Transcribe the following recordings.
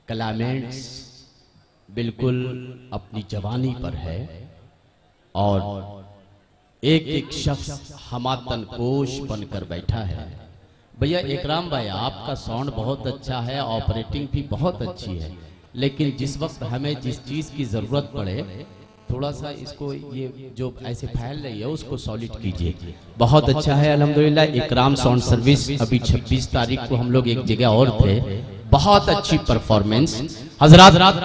Climates बिल्कुल अपनी जवानी पर है और एक एक शख्स हमातन कोश बनकर बैठा है। भैया इकराम भाई, आपका साउंड बहुत अच्छा है, ऑपरेटिंग भी बहुत अच्छी है, लेकिन जिस वक्त हमें जिस चीज़ की ज़रूरत पड़े थोड़ा सा इसको ये जो ऐसे फैल रही है उसको सॉलिड कीजिए। बहुत अच्छा है अल्हम्दुलिल्लाह। इकराम साउंड सर्विस अभी 26 तारीख को हम लोग एक जगह और थे, बहुत अच्छी परफॉर्मेंस। हजरात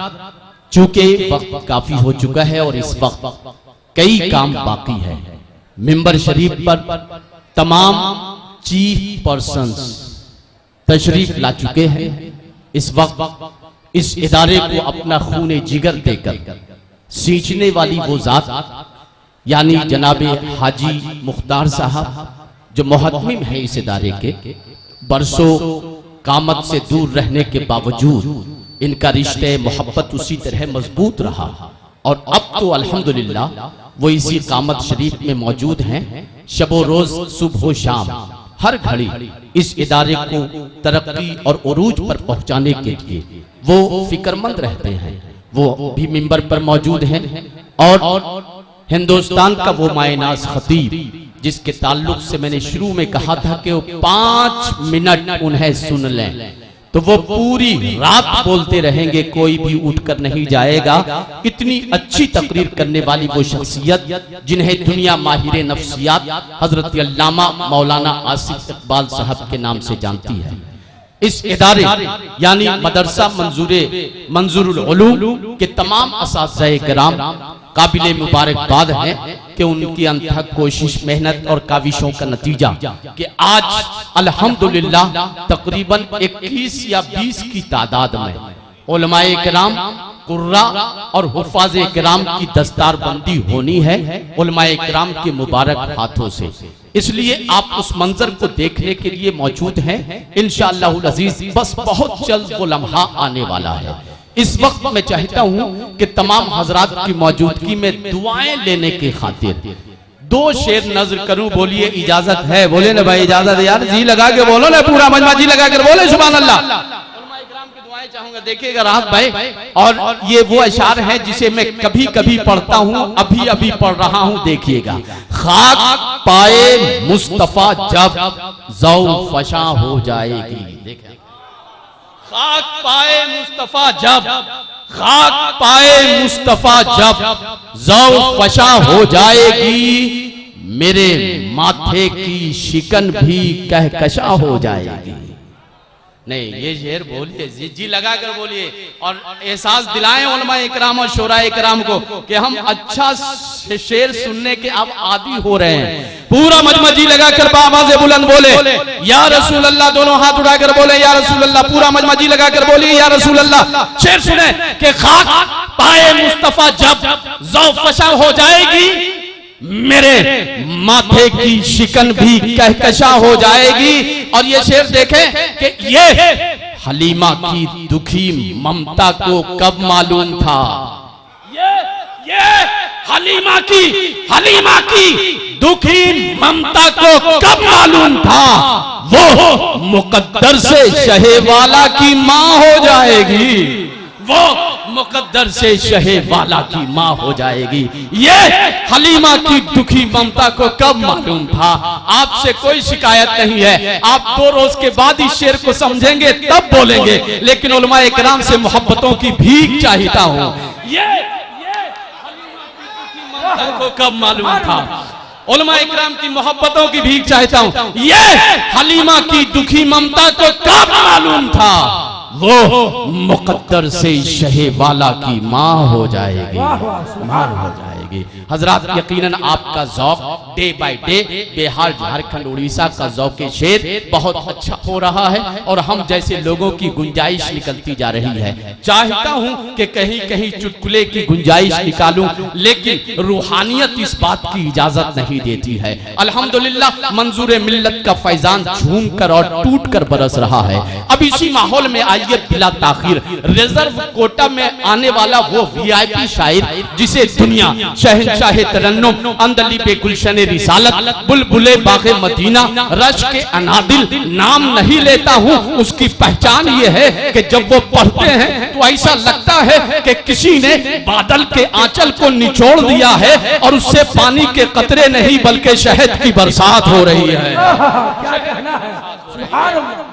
चूंकि वक्त काफी हो चुका है और इस वक्त कई काम बाकी है। मिंबर शरीफ पर तमाम चीफ पर्संस तशरीफ ला चुके हैं। इस वक्त इस इदारे को अपना खूने जिगर देकर सींचने वाली वो जात यानी जनाबे हाजी मुख्तार साहब जो मुहतमिम है इस इदारे के, बरसों कामत से दूर रहने के बावजूद इनका रिश्ते मोहब्बत उसी तरह मजबूत रहा और अब तो अल्हम्दुलिल्लाह वो इसी कामत शरीफ में मौजूद हैं। शबो रोज सुबह शाम हर घड़ी इस इदारे को तरक्की और उरूज पर पहुंचाने के लिए वो फिक्रमंद रहते हैं। वो भी मिंबर पर मौजूद हैं और हिंदुस्तान का वो मायनाज खतीब जिसके ताल्लुक से मैंने शुरू में कहा था कि वो 5 मिनट उन्हें सुन लें तो वो पूरी रात बोलते रहेंगे, कोई भी उठकर नहीं जाएगा। इतनी अच्छी तकरीर करने वाली वो शख्सियत जिन्हें दुनिया माहिर नफ्सियात हजरत अल्लामा मौलाना आसिफ इकबाल साहब के नाम से जानती है। इस इदारे यानी मदरसा मंजूरुल उलूम के तमाम असातिज़ाए किराम काबिले मुबारकबाद है कि उनकी अनथक कोशिश, मेहनत और काविशों का नतीजा कि आज अल्हम्दुलिल्लाह तकरीबन 21 या 20 की तादाद में उलमाए किराम, कुर्रा और हुफ़ाज़े किराम की दस्तारबंदी होनी है उलमाए किराम के मुबारक हाथों से। इसलिए आप उस मंजर को देखने के लिए मौजूद हैं इंशाअल्लाहुल अज़ीज़। बस बहुत जल्द वो लम्हा आने वाला है। इस वक्त मैं चाहता हूं कि तमाम हजरात की मौजूदगी में दुआएं लेने के खातिर 2 शेर नज़र करूं। बोलिए इजाजत है? बोले ना भाई इजाजत है यार, जी लगा के बोलो ना, पूरा मजमा जी लगा कर बोले सुभान अल्लाह। उलमा इकराम की दुआएं चाहूंगा, देखिएगा राहत भाई। और ये वो अशार है जिसे मैं कभी कभी पढ़ता हूं, अभी अभी पढ़ रहा हूं, देखिएगा। खाक पाए मुस्तफा जब ज़ौ फशा हो जाएगी। देखिए, खाक पाए मुस्तफा जब, खाक पाए मुस्तफा जब ज़ौ फशा हो जाएगी, मेरे माथे की शिकन भी कहकशा हो जाएगी। नहीं, ये शेर बोलिए, जी लगा कर बोलिए और एहसास दिलाएं उलमा इकराम और शोरा इकराम को कि हम अच्छा शेर सुनने के अब आदी हो रहे हैं। पूरा मजमा जी लगा कर आवाज़ बुलंद बोले या रसूल अल्लाह, दोनों हाथ उठाकर बोले या रसूल अल्लाह। पूरा मजमा जी लगा कर बोलिए या रसूल अल्लाह। शेर सुने कि खाक पाए मुस्तफा जब ज़ौ फशा हो जाएगी, मेरे माथे की शिकन भी कहकशा हो जाएगी। और ये शेर देखें कि ये हलीमा की दुखी ममता को कब मालूम था। ये हलीमा की दुखी ममता को कब मालूम था। वो मुकद्दर से शहे वाला की माँ हो जाएगी, वो मुकद्दर से शहे वाला की माँ हो जाएगी। ये हलीमा की दुखी ममता को कब मालूम था। आपसे कोई शिकायत नहीं है, आप 2 रोज के बाद इस शेर को समझेंगे तब बोलेंगे, लेकिन उलमा इकराम से मोहब्बतों की भीख चाहता हूँ। ये हलीमा की दुखी ममता को कब मालूम था। उलमा इकराम की मोहब्बतों की भीख चाहता हूँ। ये हलीमा की दुखी ममता को कब मालूम था। वो मुकद्दर से शहे वाला की माँ हो जाएगी, माँ हो जाएगी। हजरात यकीनन आपका ज़ौक़ day by day Bihar, Jharkhand, Orissa का ज़ौक़ शेर बहुत अच्छा हो रहा है और हम जैसे लोगों की गुंजाइश निकलती जा रही है। चाहता हूँ कि कहीं कहीं चुटकुले की गुंजाइश निकालूं, लेकिन रूहानियत इस बात की इजाजत नहीं देती है। अल्हम्दुलिल्लाह मंजूर मिल्लत का फैजान झूम कर और टूट कर बरस रहा है। अब इसी माहौल में आइए बिला ताखीर रिजर्व कोटा में आने वाला वो VIP शायर जिसे दुनिया शहंशाह तरन्नुम, अंदली बे गुलशन रिसालत, बुलबुले बागे मदीना, रश के अनादिल नाम नहीं लेता हूँ। उसकी पहचान ये है कि जब वो पढ़ते हैं तो ऐसा लगता है कि किसी ने बादल के आंचल को निचोड़ दिया है और उससे पानी के कतरे नहीं बल्कि शहद की बरसात हो रही है। क्या कहना है,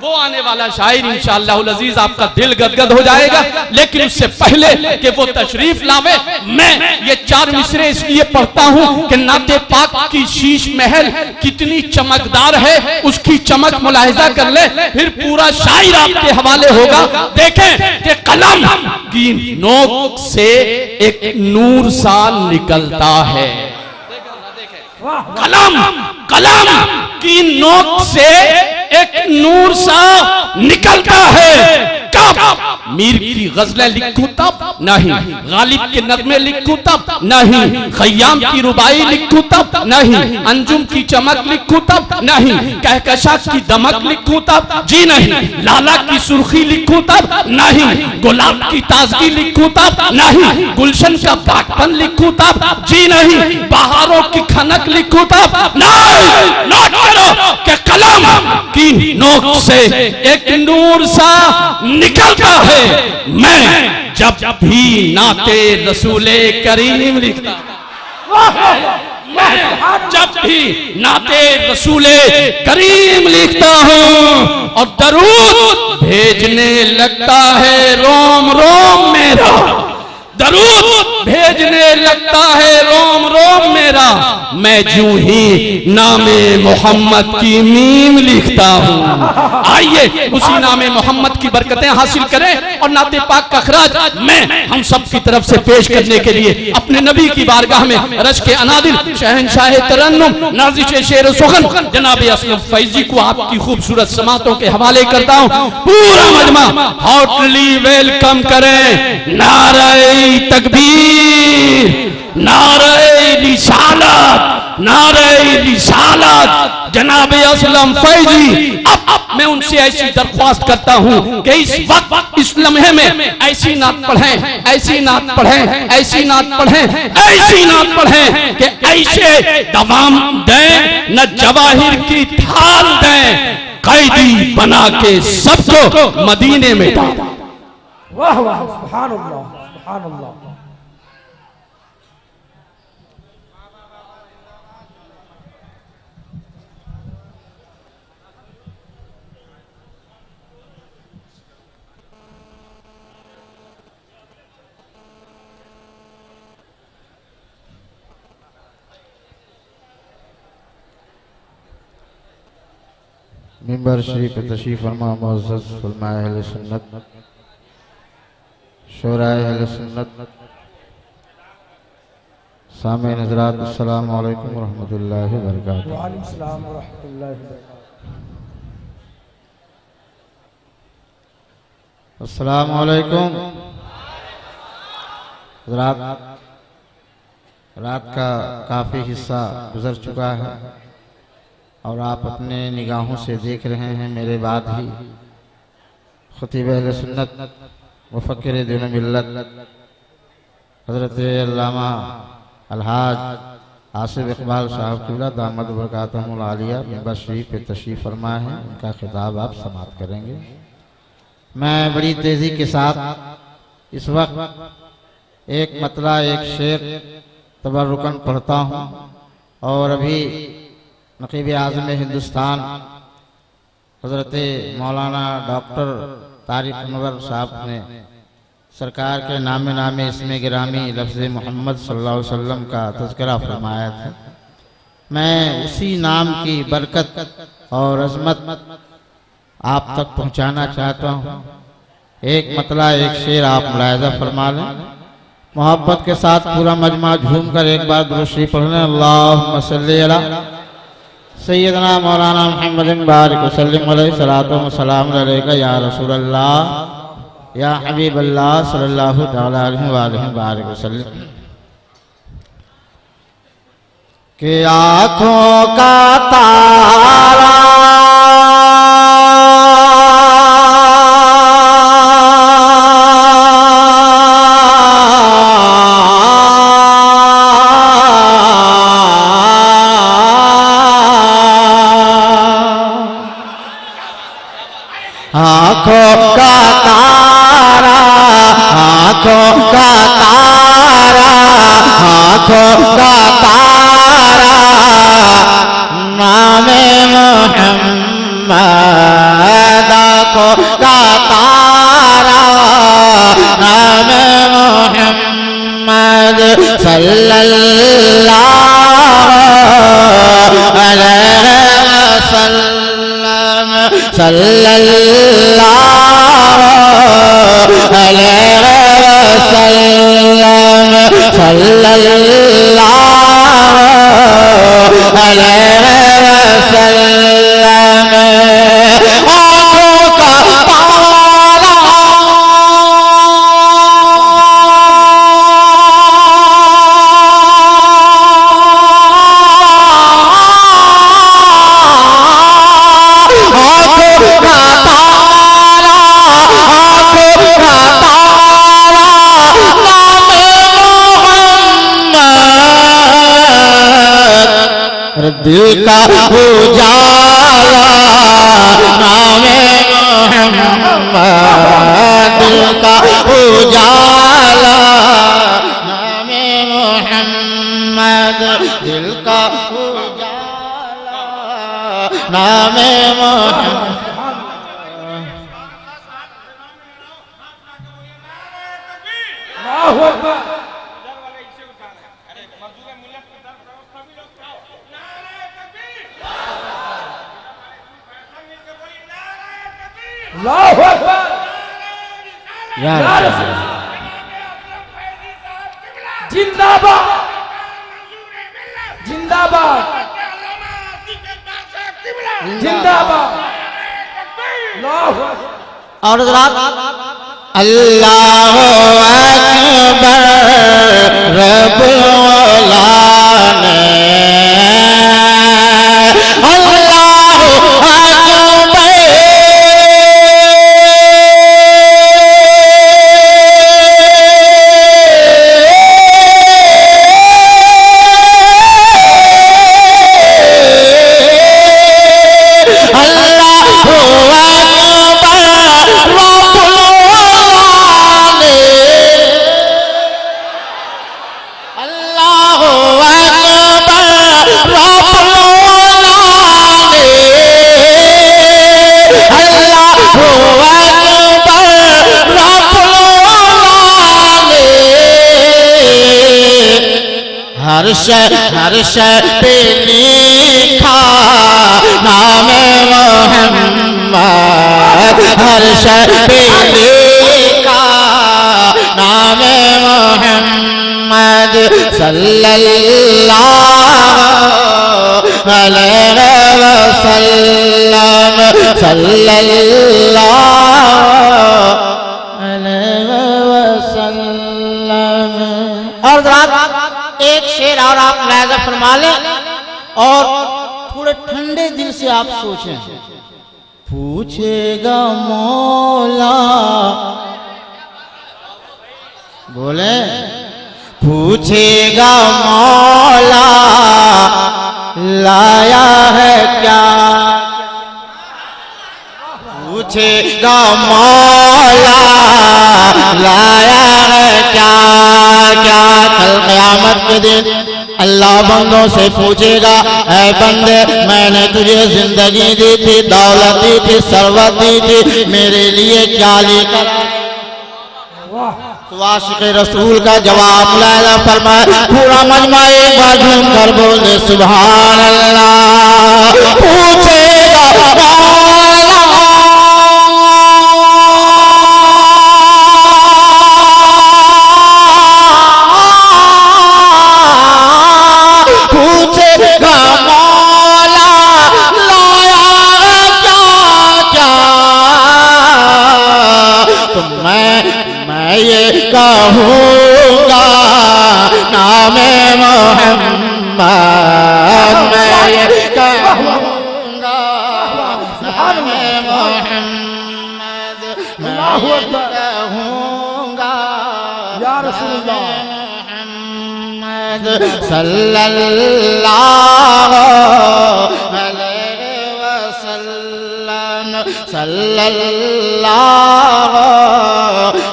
वो आने वाला शायर इंशाअल्लाह अजीज आपका दिल गदगद हो जाएगा। लेकिन उससे पहले कि वो तशरीफ लावे, मैं ये 4 मिसरे इसलिए पढ़ता हूँ कि नाते पाक की शीश महल कितनी चमकदार है, उसकी चमक मुलाहिजा कर ले, फिर पूरा शायर आपके हवाले होगा। देखें कि कलम की नोक से एक नूर सा निकलता है। कलम कलम की नोक से एक नूर सा निकलता है। कब मीर की गजलें लिखूं तब नहीं, गालिब के नगमे लिखूं तब नहीं, खयाम की रुबाई लिखूं तब नहीं, अंजुम की चमक लिखूं तब नहीं, कहकशा की दमक लिखूं तब जी नहीं, लाला की सुर्खी लिखूं तब नहीं, गुलाब की ताजगी लिखूं तब नहीं, गुलशन का पाकपन लिखूं तब जी नहीं, बहारों की खनक लिखूं तब नहीं। नोट करो कि कलम की नोक से एक नूर सा निकलता है। मैं जब भी नाते रसूले करीम लिखता, मैं जब भी नाते रसूले करीम लिखता हूँ और दरूद भेजने लगता है रोम रोम मेरा, दरूद भेजने लगता है रोम रोम मेरा, मैं यूं ही नामे मोहम्मद की मीम लिखता हूँ। आइए उसी नामे मोहम्मद की बरकतें हासिल करें और नाते पाक का खराज मैं हम सब की तरफ से पेश करने के लिए अपने नबी की बारगाह में रश के अनादिल शहंशाह तरन्नुम नाज़िश शेर सुखन जनाब असलम फैजी को आपकी खूबसूरत समातों के हवाले करता हूँ। पूरा मजमा हॉटली वेलकम करें। नारे तकबीर, नारे रिसालत, नारे रिसालत जनाब असलम फैजी। अब मैं उनसे ऐसी दरख्वास्त करता हूँ कि इस वक्त इस लम्हे में ऐसी नात पढ़ें, ऐसी नात पढ़ें, ऐसी नात पढ़ें, ऐसी नात पढ़ें कि ऐसे दवाम दें न जवाहिर की थाल दें, कैदी बना के सबको मदीने में डाल। वाह वाह, सुभान अल्लाह, सुभान अल्लाह। मिंबर शरीफ तशरीफ फरमा मुअज़्ज़ज़ उलमाए अहले सुन्नत, शोराए अहले सुन्नत, सामईन हज़रात, अस्सलामु अलैकुम व रहमतुल्लाहि व बरकातुहू। व अलैकुम सलाम व रहमतुल्लाहि व बरकातुहू। अस्सलामु अलैकुम। हज़रात, रात का काफ़ी हिस्सा गुजर चुका है और आप अपने निगाहों से देख रहे हैं मेरे बाद ही खतीब अहले सुन्नत मुफक्किर दीन मिल्लत हज़रत अल्लामा अलहाज आसिफ इकबाल साहब क़िबला दामद बरकातहुल आलिया मिंबर शरीफ पे तशरीफ़ फरमा है। उनका खिताब आप समाप्त करेंगे। मैं बड़ी तेज़ी के साथ इस वक्त एक मतला एक शेर तबर्रुकन पढ़ता हूँ और अभी नक़ीब आज़म हिंदुस्तान हज़रत मौलाना डॉक्टर तारिक अनवर साहब ने सरकार के नामे नामे इसमें गिरामी लफ्ज़ मोहम्मद सल्लल्लाहु अलैहि वसल्लम का तज़किरा फरमाया था। मैं उसी नाम की बरकत और अज़मत आप तक पहुँचाना चाहता हूँ। एक मतला एक शेर आप मुलाहिज़ा फरमा लें। मोहब्बत के साथ पूरा मजमा झूम कर एक बार दुरूद शरीफ पढ़ लें। अल्लाहुम्मा सल्ली अला सैयदना मौलाना मुहम्मदिन बारिक वसल्लिम अलैहि सलातो व सलाम अलैका या रसूल अल्लाह या हबीब अल्लाह सल्लल्लाहु तआला अलैहि बारिक वसल्लम। के आँखों का तारा आँखों का तारा नाम मोहम्मद, आँखों का तारा नाम मोहम्मद सल्लल्लाहु अलैहि वसल्लम, सल्लल्लाहु अलैहि वसल्लम, सल्लल्लाहु अलैहि वसल्लम। आँखों का तारा दिल का उजाला नाम मोहम्मद, दिल का उजाला नाम मोहम्मद, दिल का उजाला नाम मोहम्मद। अल्लाहु अकबर। अल्लाहु अकबर। या रसूल जिंदाबाद, जिंदाबाद, जिंदाबाद। अल्लाहु अकबर। और अल्लाह अकबर रब्बुल आलमीन, अल्लाह अकबर, हर शय पे लिखा नाम मोहम्मद, हर शय पे लिखा नाम मोहम्मद सल्लल्लाहु अलैहि वसल्लम, सल्लल्लाहु अलैहि वसल्लम। और एक शेर और आप मुलाहिजा फरमा लें और थोड़े ठंडे दिल से आप सोचें। पूछेगा मौला, बोले पूछेगा मौला लाया है क्या, पूछेगा मौला लाया है क्या, क्या कल क़यामत के दिन अल्लाह बंदों से पूछेगा, ऐ बंदे मैंने तुझे जिंदगी दी थी, दौलत दी थी, सरवत दी थी, मेरे लिए क्या लेकर? तो आशिक़ रसूल का जवाब मुलाहिज़ा फरमाए, पूरा मजमा एक बार झूम कर बोल दे सुभान अल्लाह। पूछेगा मैं ये कहूँगा नाम मोहम्मद, मैं ये कहूँगा नाम मोहम्मद, मैं ये कहूँगा या रसूलुल्लाह मोहम्मद सल्लल्लाहु अलैहि वसल्लम, सल्लल्लाहु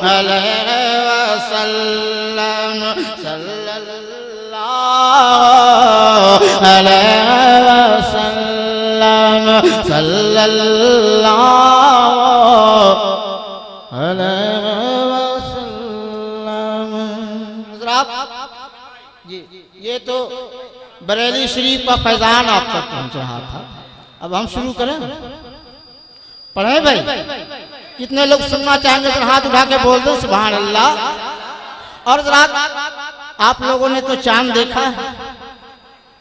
अलैहि वसल्लम, सल्लल्लाहु सल्लल्लाहु अलैहि वसल्लम। हज़रात, ये तो बरेली शरीफ का फैजान आप तक पहुंच रहा था। अब हम शुरू करें, पढ़े भाई? कितने लोग सुनना चाहेंगे तो हाथ उठा के बोल दो सुभान अल्लाह। और रात आप लोगों ने तो चांद देखा है,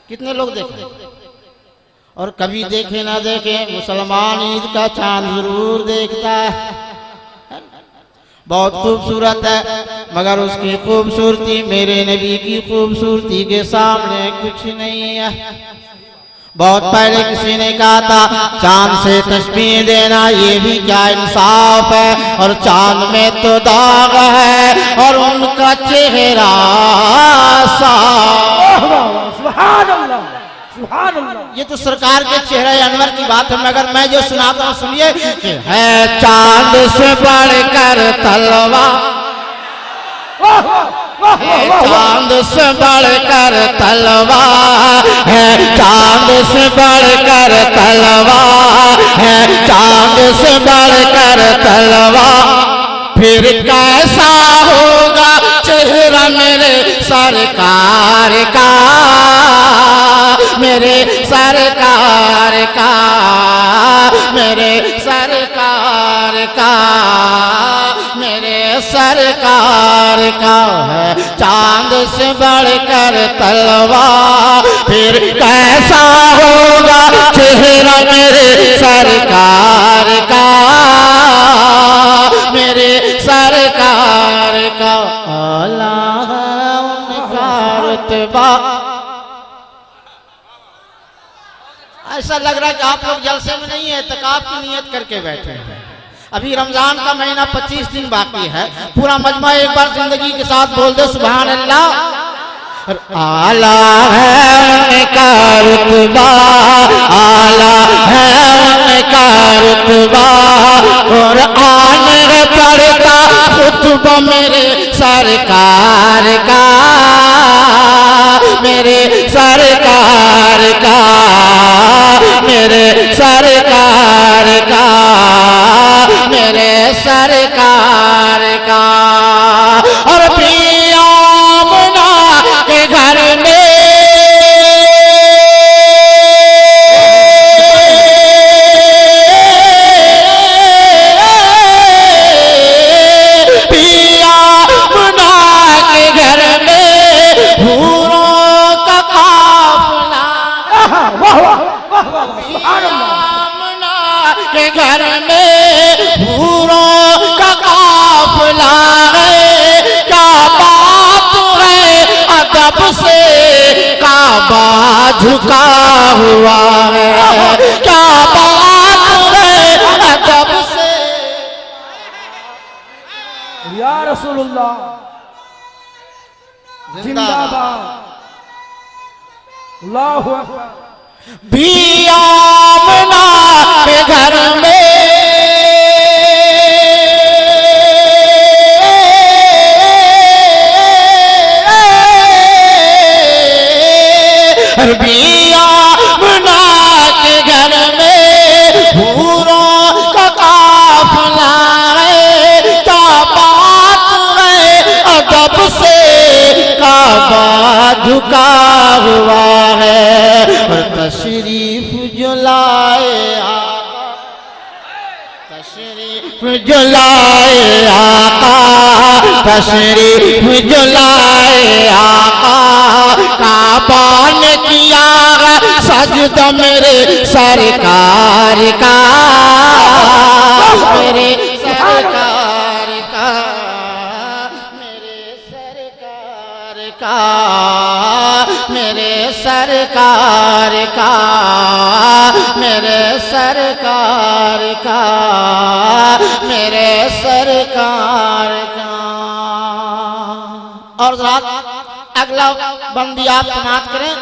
कितने लोग देखे? और कभी देखे ना देखे, मुसलमान ईद का चांद जरूर देखता है। बहुत खूबसूरत है, मगर उसकी खूबसूरती मेरे नबी की खूबसूरती के सामने कुछ नहीं है। बहुत पहले किसी ने कहा था चांद से तस्बीह देना ये भी क्या इंसाफ है, और चांद में तो दाग है और उनका चेहरा साफ। सुभान अल्लाह, सुभान अल्लाह। ये तो सरकार के चेहरे अनवर की बात है, मगर मैं जो सुनाता हूँ सुनिए। है चांद से बढ़कर तलवार, चांद से बढ़कर तलवार है, चांद से बढ़कर तलवार है, चांद से बढ़कर तलवार। फिर कैसा होगा चेहरा मेरे सरकार का, मेरे सरकार का, मेरे सरकार का, मेरे सरकार का। है चांद से बढ़कर तलवार, फिर कैसा होगा चेहरा मेरे सरकार का, मेरे सरकार का। आला उनका रुतबा। ऐसा लग रहा है कि आप लोग जलसे में नहीं है, तकाब की नियत करके बैठे हैं। अभी रमजान का महीना 25 दिन बाकी है। पूरा मजमा एक बार जिंदगी के साथ बोल दो सुभान अल्लाह। आला है उनका रुतबा, आला है उनका रुतबा, और आने पड़ता खुतबा मेरे सरकार का, मेरे सरकार का, मेरे सरकार का, मेरे सरकार का। और पिया मुना के घर में पिया मुना के घर में हूरों का काफिला, के घर में हूरों का काफिला है। क्या बात है अदब से काबा झुका हुआ है, क्या बात है अदब से। या रसूलुल्लाह जिंदाबाद, अल्लाहु अकबर। भी आमना के घर में भी आमना के घर में हूरों का काफिला है। क्या बात है अदब से काबा झुका हुआ है। और तशरीफ जो लाए आका, तशरीफ जो लाए आका, तशरीफ जो लाए आका, काबा ने किया सजदा मेरे सरकार का, मेरे सरकार का, मेरे सरकार का, मेरे सरकार का, मेरे सरकार का, मेरे सरकार का। और अगला बंदी आप समाप्त करें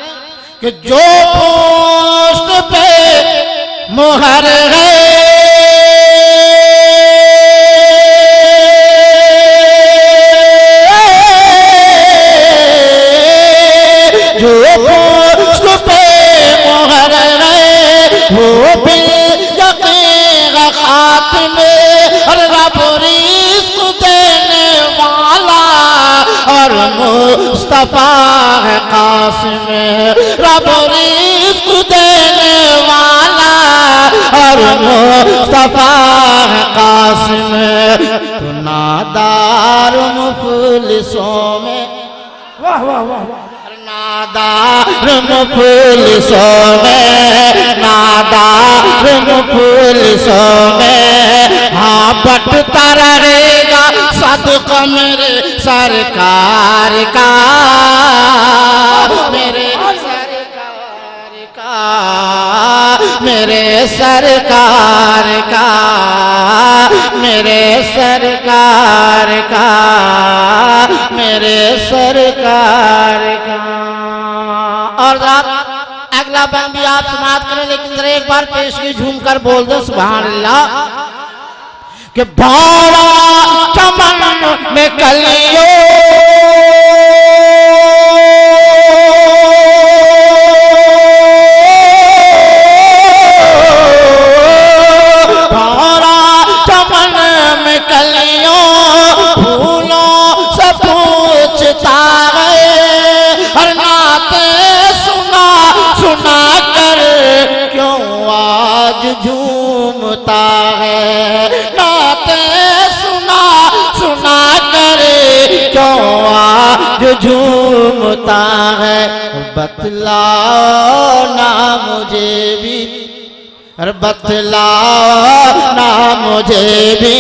कि जो पोस्ट पे मोहर है वो बिल यकीन मुस्तफा है कासिम, रब रिज़्क़ देने वाला और मुस्तफा है कासिम। तू नादार मुफलिसों में, वाह वाह वाह वाह, नादार मुफलिसों में, नादार मुफलिसों में हाँ बटता रहेगा सदका मेरे सरकार का, मेरे सरकार का, मेरे सरकार का, मेरे सरकार का, मेरे सरकार का। और अगला बंद भी आप समाप्त करें, लेकिन जरा एक बार पेश की झूम कर बोल दो सुभान अल्लाह। कि भाड़ा चमन में कलियों झूमता है, नाते सुना सुना कर क्यों आज झूमता है। बतलाओ ना मुझे भी, अरे बतलाओ ना मुझे भी,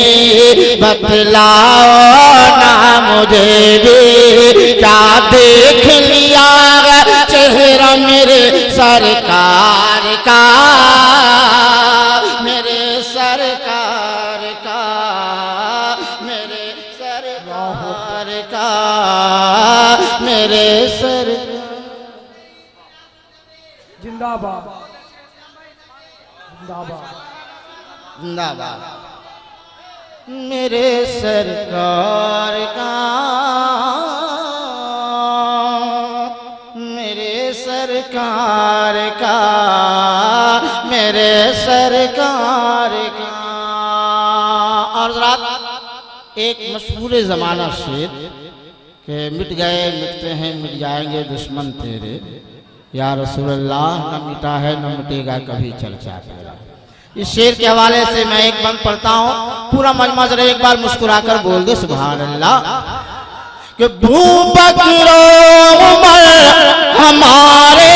बतलाओ ना मुझे भी, क्या देख लिया चेहरा मेरे सरकार का, मेरे सरकार का, मेरे सरकार का, मेरे सरकार। जिंदाबाद जिंदाबाद जिंदाबाद। मेरे सरकार का, मेरे सरकार का, मेरे सरकार का। और रात एक मशहूर ज़माना शेर कि मिट गए मिटते हैं मिट जाएंगे दुश्मन तेरे, या रसूलल्लाह न मिटा है न मिटेगा कभी चर्चा तेरा। इस शेर के हवाले से मैं एक बंद पढ़ता हूँ, पूरा मजमा जरा एक बार मुस्कुराकर बोल दे सुभान अल्लाह। कि भू बकरो उमर हमारे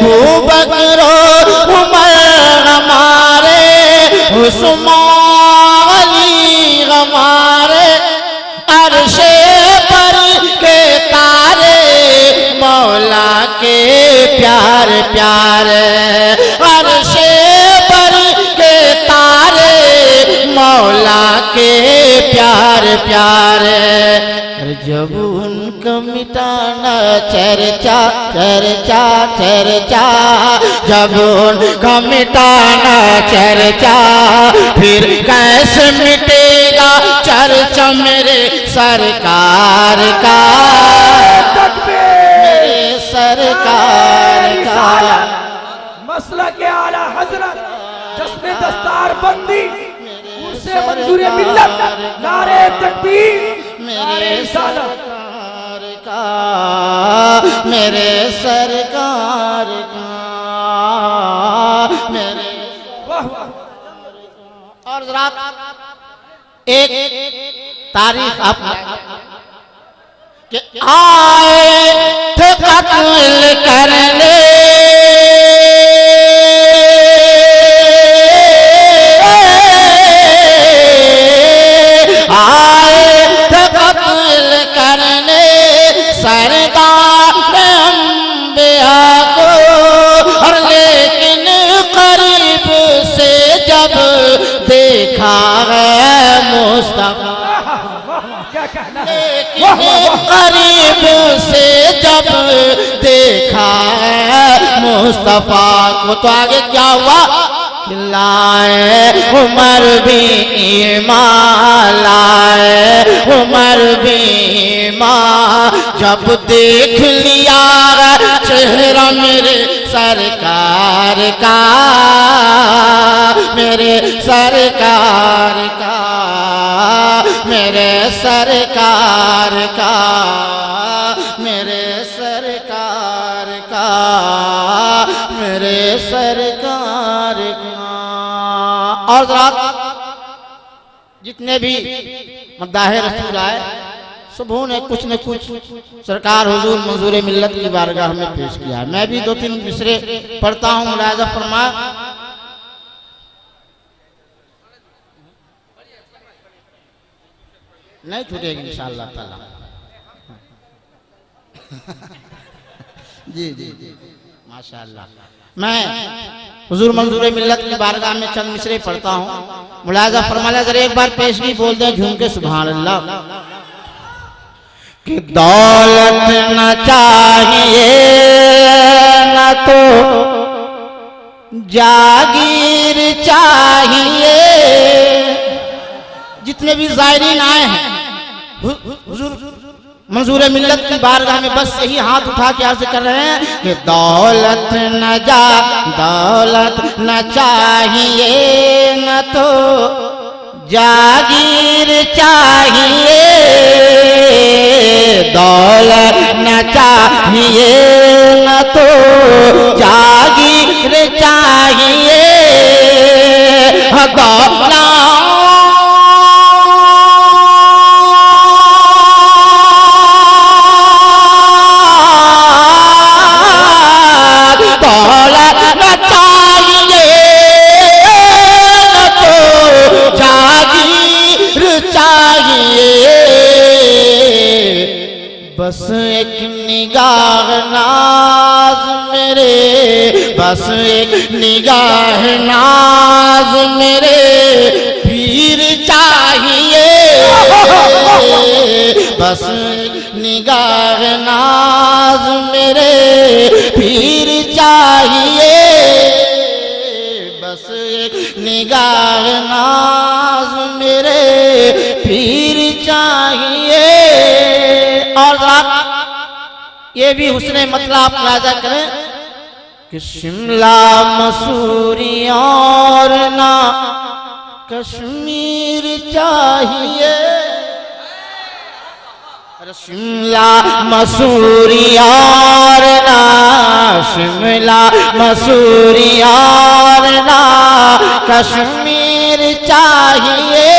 भू बकरो उमर हमारे, उस्मान अली हमारे, अर्शे पर के तारे मौला के प्यार प्यारे, अर्शे पर के तारे मौला के प्यार प्यारे। जब उनका मिटाना चर्चा चर्चा चर्चा, जब उनका मिटाना चर्चा, फिर कैसे मिटेगा चर्चा मेरे सरकार का, मेरे सरकार का। मसला के आला हजरत जश्न दस्तार बंदी उनसे मंजूरी मिल्लत, नारे तकबीर, मेरे सरकार का, मेरे सरकार का, मेरे। और जरा एक तारीख आप कि आए थे कत्ल करने, आए थे कत्ल करने सरदार अंबिया को, और लेकिन करीब से जब देखा है मुस्तफा, लेकिन करीब से जब देखा है मुस्तफा को, तो आगे क्या हुआ? लाए उमर भी ईमान, लाए उमर भी ईमान, जब देख लिया चेहरा मेरे सरकार का, मेरे सरकार का, मेरे सरकार का, मेरे सरकार का, मेरे सरकार का। और जरा जितने भी मद्दाहे रसूल आए सुबह ने कुछ न कुछ सरकार हुजूर मंजूर मिल्लत की बारगाह में पेश किया है। मैं भी 2-3 मिसरे पढ़ता हूँ, मुलाजा फरमा। नहीं छूटेगी इंशाअल्लाह ताला। जी जी जी माशाअल्लाह। मैं हुजूर मंजूर मिल्लत की बारगाह में चंद मिसरे पढ़ता हूँ, मुलाजा फरमाया। जरा एक बार पेशगी बोल दे झूम के सुभान अल्लाह। कि दौलत न चाहिए न तो जागीर चाहिए। जितने भी ज़ायरीन आए हैं हुजूर मंजूर मिल्लत की बारगाह में बस यही हाथ उठा के अर्ज कर रहे हैं कि दौलत न चाहिए न तो जागीर चाहिए। दौलत न चाहिए न तो जागीर चाहिए। बस एक निगाह नाज मेरे, बस एक निगाह नाज मेरे पीर चाहिए। बस एक निगाह नाज मेरे पीर चाहिए। बस एक निगाह नाज मेरे पीर चाहिए। और ये भी हुस्ने मतलब आप राजा करें कि शिमला मसूरी और ना कश्मीर चाहिए। शिमला मसूरी और ना, शिमला मसूरी और ना कश्मीर चाहिए।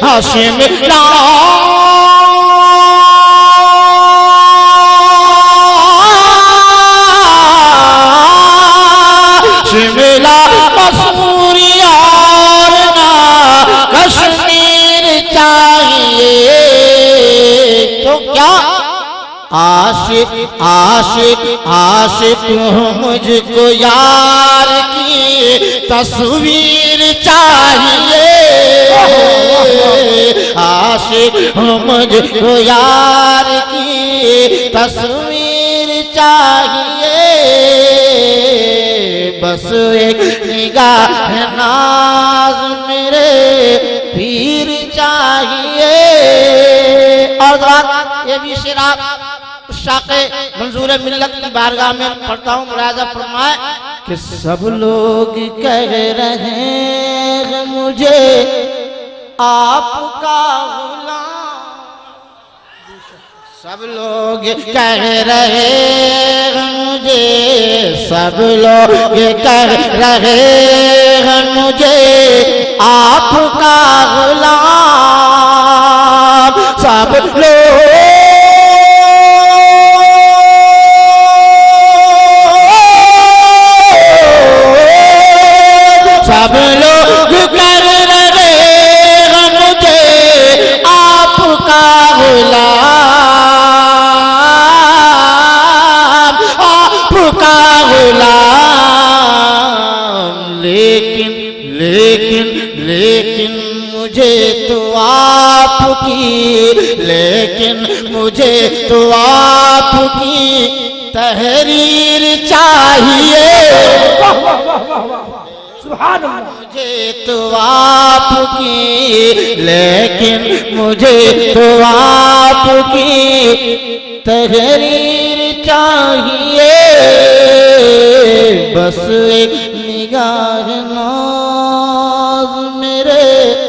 हाँ शिमला शिमला मसूरी और ना कश्मीर चाहिए। तो क्या आशिक आशिक आशिक हूँ, मुझको यार की तस्वीर चाहिए। आशिक हूँ, मुझको यार की तस्वीर चाहिए। बस एक निगाह नाज मेरे पीर चाहिए। और ये भी शेर शाक़े मंजूर मिल्लत की बारगाह में पढ़ता हूँ, मुलाजा फरमाए कि सब लोग कह रहे हैं मुझे आपका गुलाम। सब लोग कह रहे हैं मुझे, सब लोग कह रहे हैं मुझे आपका गुलाम। सब लोग सब लोग कर रहे हैं मुझे आपका गुलाम, आपका गुलाम। लेकिन लेकिन लेकिन मुझे तो आपकी, लेकिन मुझे तो आपकी तहरीर चाहिए। मुझे तो आपकी, लेकिन मुझे तो आपकी तहरीर चाहिए, बस एक निगाह नाज मेरे